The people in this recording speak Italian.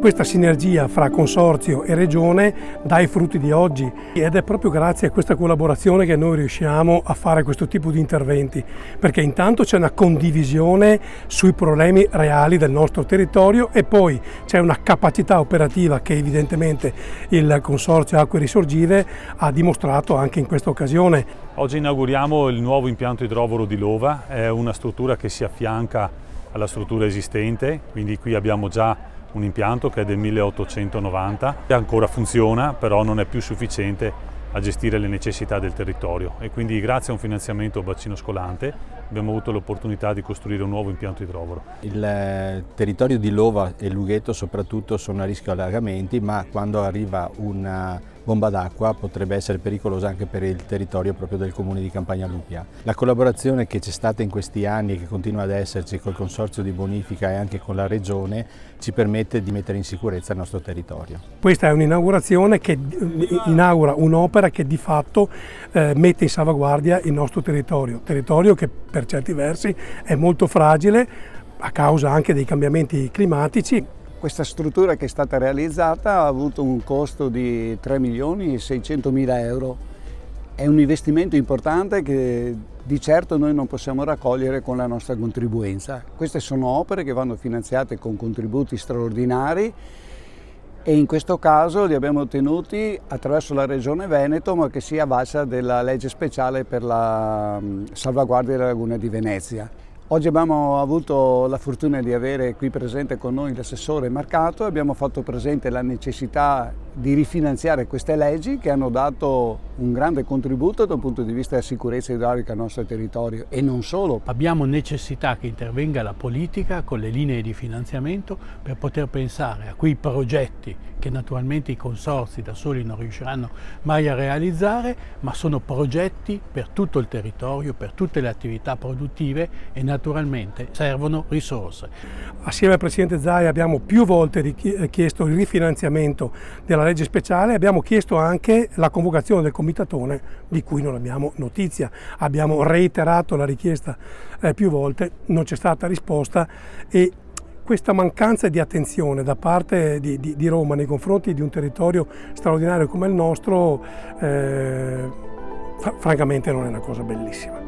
questa sinergia fra consorzio e regione dà i frutti di oggi ed è proprio grazie a questa collaborazione che noi riusciamo a fare questo tipo di interventi, perché intanto c'è una condivisione sui problemi reali del nostro territorio e poi c'è una capacità operativa che evidentemente il Consorzio Acque Risorgive ha dimostrato anche in questa occasione. Oggi inauguriamo il nuovo impianto idrovoro di Lova, è una struttura che si affianca alla struttura esistente, quindi qui abbiamo già un impianto che è del 1890 e ancora funziona, però non è più sufficiente a gestire le necessità del territorio e quindi grazie a un finanziamento bacino scolante abbiamo avuto l'opportunità di costruire un nuovo impianto idrovoro. Il territorio di Lova e Lughetto soprattutto sono a rischio allagamenti, ma quando arriva una bomba d'acqua potrebbe essere pericolosa anche per il territorio proprio del comune di Campagna Lupia. La collaborazione che c'è stata in questi anni e che continua ad esserci col Consorzio di Bonifica e anche con la Regione ci permette di mettere in sicurezza il nostro territorio. Questa è un'inaugurazione che inaugura un'opera che di fatto mette in salvaguardia il nostro territorio che per certi versi è molto fragile a causa anche dei cambiamenti climatici. Questa struttura che è stata realizzata ha avuto un costo di 3.600.000 euro. È un investimento importante che di certo noi non possiamo raccogliere con la nostra contribuenza. Queste sono opere che vanno finanziate con contributi straordinari e in questo caso li abbiamo ottenuti attraverso la Regione Veneto, ma che si avvalsa della legge speciale per la salvaguardia della laguna di Venezia. Oggi abbiamo avuto la fortuna di avere qui presente con noi l'assessore Marcato e abbiamo fatto presente la necessità di rifinanziare queste leggi che hanno dato un grande contributo dal punto di vista della sicurezza idraulica al nostro territorio e non solo. Abbiamo necessità che intervenga la politica con le linee di finanziamento per poter pensare a quei progetti che naturalmente i consorzi da soli non riusciranno mai a realizzare, ma sono progetti per tutto il territorio, per tutte le attività produttive e naturalmente servono risorse. Assieme al Presidente Zaia abbiamo più volte chiesto il rifinanziamento della legge speciale, abbiamo chiesto anche la convocazione del comitatone di cui non abbiamo notizia. Abbiamo reiterato la richiesta più volte, non c'è stata risposta e questa mancanza di attenzione da parte di Roma nei confronti di un territorio straordinario come il nostro francamente non è una cosa bellissima.